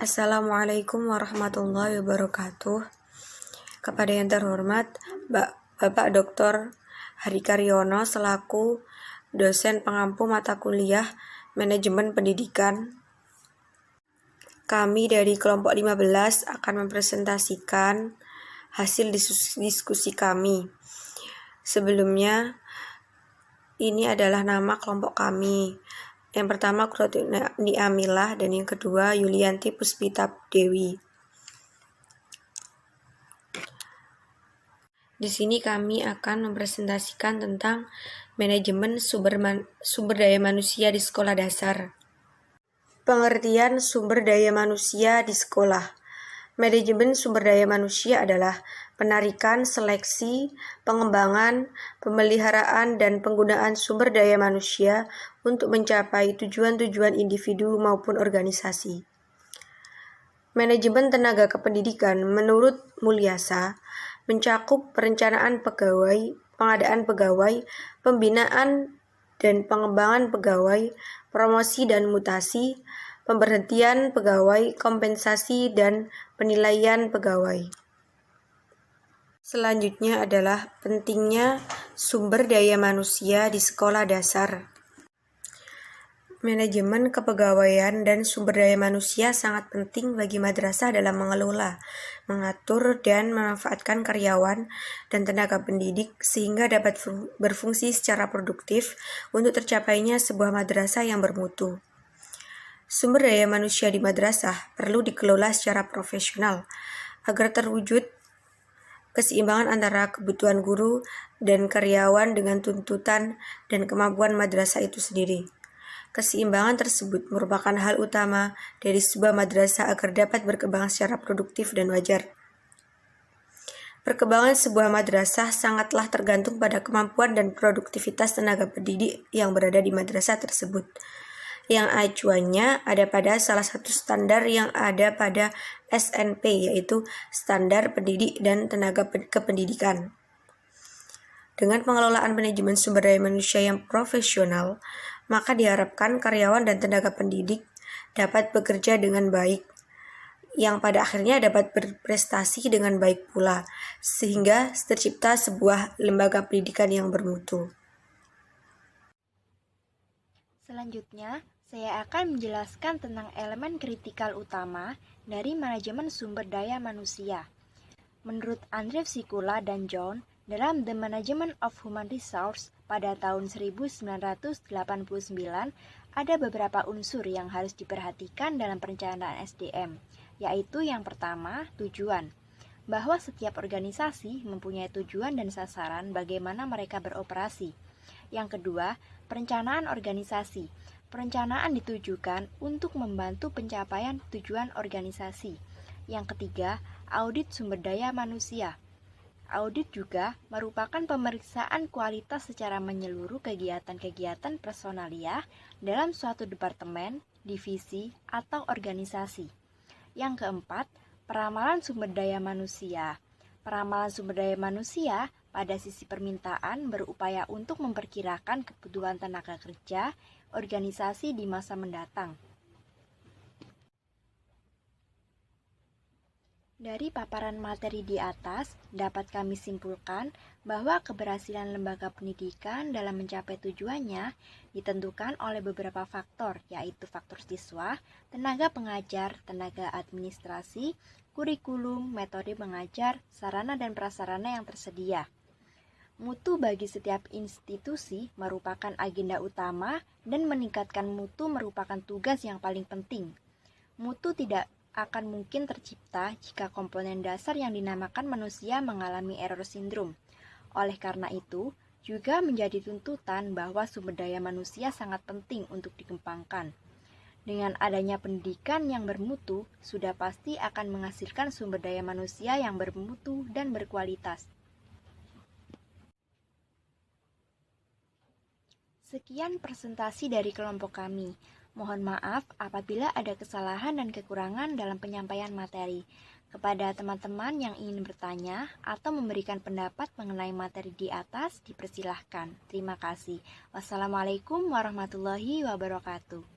Assalamualaikum warahmatullahi wabarakatuh. Kepada yang terhormat Bapak Dr. Harikaryono selaku dosen pengampu mata kuliah Manajemen Pendidikan. Kami dari kelompok 15 akan mempresentasikan hasil diskusi kami. Sebelumnya, ini adalah nama kelompok kami. Yang pertama Kurotuni Amilah dan yang kedua Yulianti Puspita Dewi. Di sini kami akan mempresentasikan tentang manajemen sumber daya manusia di sekolah dasar. Pengertian sumber daya manusia di sekolah. Manajemen sumber daya manusia adalah penarikan, seleksi, pengembangan, pemeliharaan, dan penggunaan sumber daya manusia untuk mencapai tujuan-tujuan individu maupun organisasi. Manajemen tenaga kependidikan menurut Mulyasa mencakup perencanaan pegawai, pengadaan pegawai, pembinaan dan pengembangan pegawai, promosi dan mutasi, pemberhentian pegawai, kompensasi, dan penilaian pegawai. Selanjutnya adalah pentingnya sumber daya manusia di sekolah dasar. Manajemen kepegawaian dan sumber daya manusia sangat penting bagi madrasah dalam mengelola, mengatur, dan memanfaatkan karyawan dan tenaga pendidik sehingga dapat berfungsi secara produktif untuk tercapainya sebuah madrasah yang bermutu. Sumber daya manusia di madrasah perlu dikelola secara profesional agar terwujud keseimbangan antara kebutuhan guru dan karyawan dengan tuntutan dan kemampuan madrasah itu sendiri. Keseimbangan tersebut merupakan hal utama dari sebuah madrasah agar dapat berkembang secara produktif dan wajar. Perkembangan sebuah madrasah sangatlah tergantung pada kemampuan dan produktivitas tenaga pendidik yang berada di madrasah tersebut, yang acuannya ada pada salah satu standar yang ada pada SNP, yaitu Standar Pendidik dan Tenaga Kependidikan. Dengan pengelolaan manajemen sumber daya manusia yang profesional, maka diharapkan karyawan dan tenaga pendidik dapat bekerja dengan baik, yang pada akhirnya dapat berprestasi dengan baik pula, sehingga tercipta sebuah lembaga pendidikan yang bermutu. Selanjutnya, saya akan menjelaskan tentang elemen kritikal utama dari manajemen sumber daya manusia. Menurut Andrew Sikula dan John, dalam The Management of Human Resource pada tahun 1989, ada beberapa unsur yang harus diperhatikan dalam perencanaan SDM, yaitu yang pertama, tujuan. Bahwa setiap organisasi mempunyai tujuan dan sasaran bagaimana mereka beroperasi. Yang kedua, perencanaan organisasi. Perencanaan ditujukan untuk membantu pencapaian tujuan organisasi. Yang ketiga, audit sumber daya manusia. Audit juga merupakan pemeriksaan kualitas secara menyeluruh kegiatan-kegiatan personalia dalam suatu departemen, divisi, atau organisasi. Yang keempat, peramalan sumber daya manusia. Peramalan sumber daya manusia pada sisi permintaan berupaya untuk memperkirakan kebutuhan tenaga kerja organisasi di masa mendatang. Dari paparan materi di atas, dapat kami simpulkan bahwa keberhasilan lembaga pendidikan dalam mencapai tujuannya ditentukan oleh beberapa faktor, yaitu faktor siswa, tenaga pengajar, tenaga administrasi, kurikulum, metode mengajar, sarana dan prasarana yang tersedia. Mutu bagi setiap institusi merupakan agenda utama dan meningkatkan mutu merupakan tugas yang paling penting. Mutu tidak akan mungkin tercipta jika komponen dasar yang dinamakan manusia mengalami error syndrome. Oleh karena itu, juga menjadi tuntutan bahwa sumber daya manusia sangat penting untuk dikembangkan. Dengan adanya pendidikan yang bermutu, sudah pasti akan menghasilkan sumber daya manusia yang bermutu dan berkualitas. Sekian presentasi dari kelompok kami. Mohon maaf apabila ada kesalahan dan kekurangan dalam penyampaian materi. Kepada teman-teman yang ingin bertanya atau memberikan pendapat mengenai materi di atas, dipersilahkan. Terima kasih. Wassalamualaikum warahmatullahi wabarakatuh.